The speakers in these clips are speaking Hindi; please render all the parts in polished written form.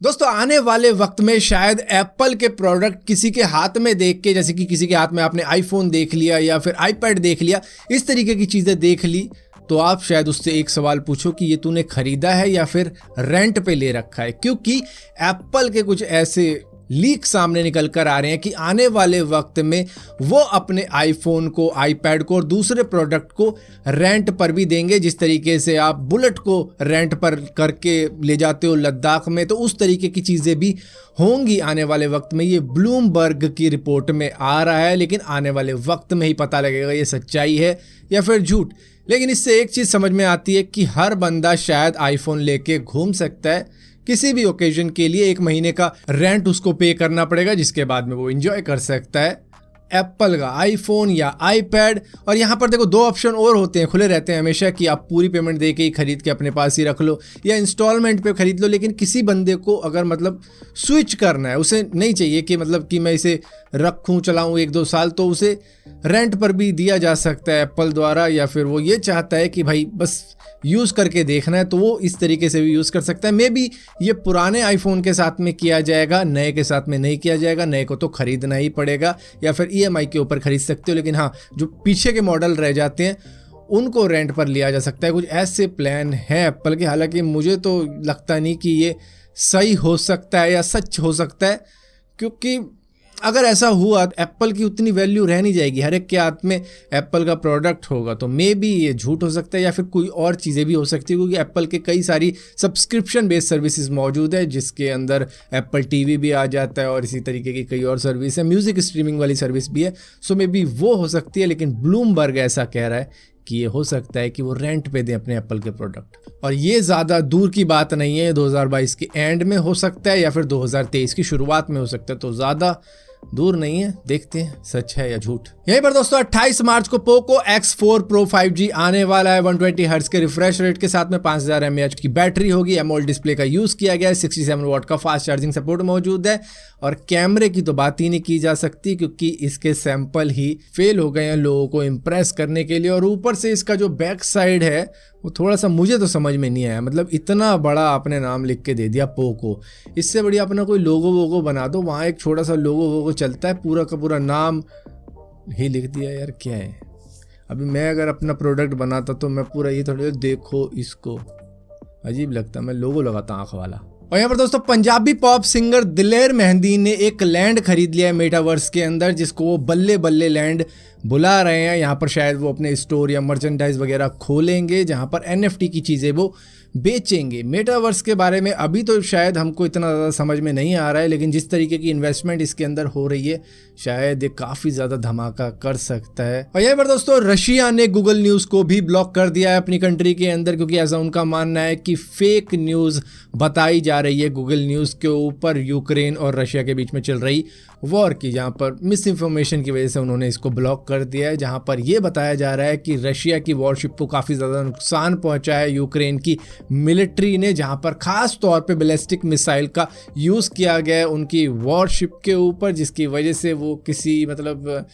दोस्तों आने वाले वक्त में शायद एप्पल के प्रोडक्ट किसी के हाथ में देख के, जैसे कि किसी के हाथ में आपने आईफोन देख लिया या फिर आईपैड देख लिया, इस तरीके की चीज़ें देख ली, तो आप शायद उससे एक सवाल पूछो कि ये तूने खरीदा है या फिर रेंट पे ले रखा है। क्योंकि एप्पल के कुछ ऐसे लीक सामने निकल कर आ रहे हैं कि आने वाले वक्त में वो अपने आईफोन को, आईपैड को और दूसरे प्रोडक्ट को रेंट पर भी देंगे। जिस तरीके से आप बुलेट को रेंट पर करके ले जाते हो लद्दाख में, तो उस तरीके की चीज़ें भी होंगी आने वाले वक्त में। ये ब्लूमबर्ग की रिपोर्ट में आ रहा है, लेकिन आने वाले वक्त में ही पता लगेगा ये सच्चाई है या फिर झूठ। लेकिन इससे एक चीज़ समझ में आती है कि हर बंदा शायद आईफोन लेके घूम सकता है, किसी भी ओकेजन के लिए 1 महीने का रेंट उसको पे करना पड़ेगा, जिसके बाद में वो एंजॉय कर सकता है एप्पल का आईफोन या आईपैड। और यहाँ पर देखो 2 ऑप्शन और होते हैं, खुले रहते हैं हमेशा, कि आप पूरी पेमेंट दे के ही खरीद के अपने पास ही रख लो या इंस्टॉलमेंट पे खरीद लो। लेकिन किसी बंदे को अगर मतलब स्विच करना है, उसे नहीं चाहिए कि मतलब कि मैं इसे रखूँ चलाऊँ 1-2 साल, तो उसे रेंट पर भी दिया जा सकता है एप्पल द्वारा। या फिर वो ये चाहता है कि भाई बस यूज़ करके देखना है, तो वो इस तरीके से भी यूज़ कर सकता है। मे बी ये पुराने आईफोन के साथ में किया जाएगा, नए के साथ में नहीं किया जाएगा। नए को तो खरीदना ही पड़ेगा या फिर ईएमआई के ऊपर खरीद सकते हो। लेकिन हाँ, जो पीछे के मॉडल रह जाते हैं उनको रेंट पर लिया जा सकता है। कुछ ऐसे प्लान हैं एप्पल के, हालांकि मुझे तो लगता नहीं कि ये सही हो सकता है या सच हो सकता है, क्योंकि अगर ऐसा हुआ एप्पल की उतनी वैल्यू रह नहीं जाएगी। हर एक के हाथ में एप्पल का प्रोडक्ट होगा, तो मे बी ये झूठ हो सकता है या फिर कोई और चीज़ें भी हो सकती है। क्योंकि एप्पल के कई सारी सब्सक्रिप्शन बेस्ड सर्विसेज मौजूद है, जिसके अंदर एप्पल टीवी भी आ जाता है और इसी तरीके की कई और सर्विस है, म्यूज़िक स्ट्रीमिंग वाली सर्विस भी है। सो मे बी वो हो सकती है। लेकिन ब्लूमबर्ग ऐसा कह रहा है कि ये हो सकता है कि वो रेंट पे दें अपने एप्पल के प्रोडक्ट। और ये ज़्यादा दूर की बात नहीं है, 2022 के एंड में हो सकता है या फिर 2023 की शुरुआत में हो सकता है, तो ज़्यादा दूर नहीं है। देखते हैं सच है या झूठ। यहीं पर दोस्तों 28 मार्च को पोको X4 Pro 5G आने वाला है। 120 हर्ट्ज के रिफ्रेश रेट के साथ में 5000 mAh की बैटरी होगी। एमोलेड डिस्प्ले का यूज किया गया है। 67 वाट का फास्ट चार्जिंग सपोर्ट मौजूद है। और कैमरे की तो बात ही नहीं की जा सकती, क्योंकि इसके सैंपल ही फेल हो गए हैं लोगों को इम्प्रेस करने के लिए। और ऊपर से इसका जो बैक साइड है वो थोड़ा सा मुझे तो समझ में नहीं आया। मतलब इतना बड़ा आपने नाम लिख के दे दिया पोको, इससे बढ़िया अपना कोई लोगो वोगो बना दो, वहाँ एक छोटा सा लोगो वोगो चलता है, पूरा का पूरा नाम ही लिख दिया। यार क्या है, अभी मैं अगर अपना प्रोडक्ट बनाता तो मैं पूरा ये थोड़ा देखो इसको, अजीब लगता, मैं लोगो लगाता आँख वाला। और यहाँ पर दोस्तों पंजाबी पॉप सिंगर दिलेर मेहंदी ने एक लैंड खरीद लिया है मेटावर्स के अंदर, जिसको वो बल्ले बल्ले लैंड बुला रहे हैं। यहाँ पर शायद वो अपने स्टोर या मर्चेंडाइज वगैरह खोलेंगे, जहाँ पर NFT की चीज़ें वो बेचेंगे। मेटावर्स के बारे में अभी तो शायद हमको इतना ज़्यादा समझ में नहीं आ रहा है, लेकिन जिस तरीके की इन्वेस्टमेंट इसके अंदर हो रही है, शायद ये काफ़ी ज़्यादा धमाका कर सकता है। और यहाँ पर दोस्तों रशिया ने गूगल न्यूज़ को भी ब्लॉक कर दिया है अपनी कंट्री के अंदर, क्योंकि ऐसा उनका मानना है कि फेक न्यूज़ बताई जा रही है गूगल न्यूज़ के ऊपर यूक्रेन और रशिया के बीच में चल रही वॉर की, जहाँ पर मिस इन्फॉर्मेशन की वजह से उन्होंने इसको ब्लॉक कर दिया है। जहाँ पर यह बताया जा रहा है कि रशिया की वॉरशिप को काफ़ी ज़्यादा नुकसान पहुँचा है यूक्रेन की मिलिट्री ने, जहाँ पर ख़ास तौर पे बैलिस्टिक मिसाइल का यूज़ किया गया है उनकी वॉरशिप के ऊपर, जिसकी वजह से वो किसी मतलब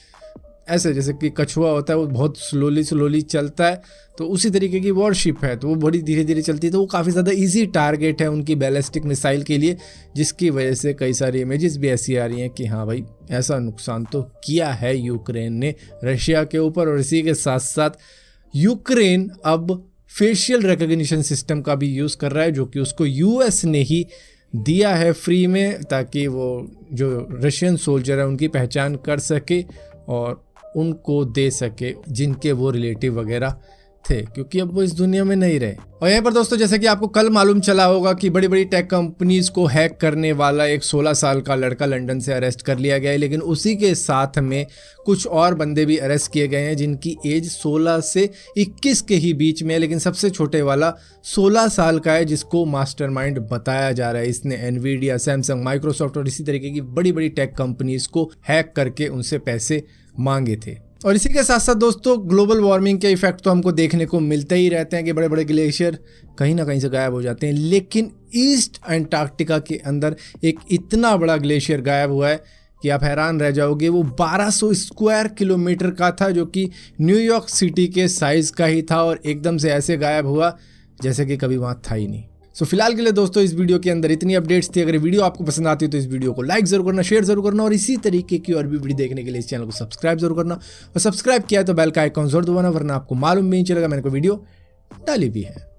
ऐसे जैसे कि कछुआ होता है वो बहुत स्लोली चलता है, तो उसी तरीके की वॉरशिप है, तो वो बड़ी धीरे धीरे चलती है, तो वो काफ़ी ज़्यादा इजी टारगेट है उनकी बैलिस्टिक मिसाइल के लिए, जिसकी वजह से कई सारी इमेजेस भी ऐसी आ रही हैं कि हाँ भाई ऐसा नुकसान तो किया है यूक्रेन ने रशिया के ऊपर। और इसी के साथ साथ यूक्रेन अब फेशियल रिकग्निशन सिस्टम का भी यूज़ कर रहा है, जो कि उसको US ने ही दिया है फ्री में, ताकि वो जो रशियन सोल्जर है उनकी पहचान कर सके और उनको दे सके जिनके वो रिलेटिव वगैरह थे, क्योंकि अब वो इस दुनिया में नहीं रहे। और यहाँ पर दोस्तों जैसे कि आपको कल मालूम चला होगा कि बड़ी बड़ी टेक कंपनीज को हैक करने वाला एक 16 साल का लड़का लंदन से अरेस्ट कर लिया गया है, लेकिन उसी के साथ में कुछ और बंदे भी अरेस्ट किए गए हैं जिनकी एज 16 से 21 के ही बीच में है, लेकिन सबसे छोटे वाला 16 साल का है, जिसको मास्टरमाइंड बताया जा रहा है। इसने एनवीडिया, सैमसंग, माइक्रोसॉफ्ट और इसी तरीके की बड़ी बड़ी टेक कंपनीज को हैक करके उनसे पैसे मांगे थे। और इसी के साथ साथ दोस्तों ग्लोबल वार्मिंग के इफेक्ट तो हमको देखने को मिलते ही रहते हैं कि बड़े बड़े ग्लेशियर कहीं ना कहीं से गायब हो जाते हैं, लेकिन ईस्ट अंटार्कटिका के अंदर एक इतना बड़ा ग्लेशियर गायब हुआ है कि आप हैरान रह जाओगे। वो 1200 स्क्वायर किलोमीटर का था, जो कि न्यूयॉर्क सिटी के साइज़ का ही था, और एकदम से ऐसे गायब हुआ जैसे कि कभी वहाँ था ही नहीं। सो फिलहाल के लिए दोस्तों इस वीडियो के अंदर इतनी अपडेट्स थी। अगर वीडियो आपको पसंद आती है तो इस वीडियो को लाइक जरूर करना, शेयर जरूर करना, और इसी तरीके की और भी वीडियो देखने के लिए इस चैनल को सब्सक्राइब जरूर करना। और सब्सक्राइब किया है तो बेल का आइकॉन जरूर दबाना, वरना आपको मालूम भी नहीं चलेगा मैंने कोई वीडियो डाली भी है।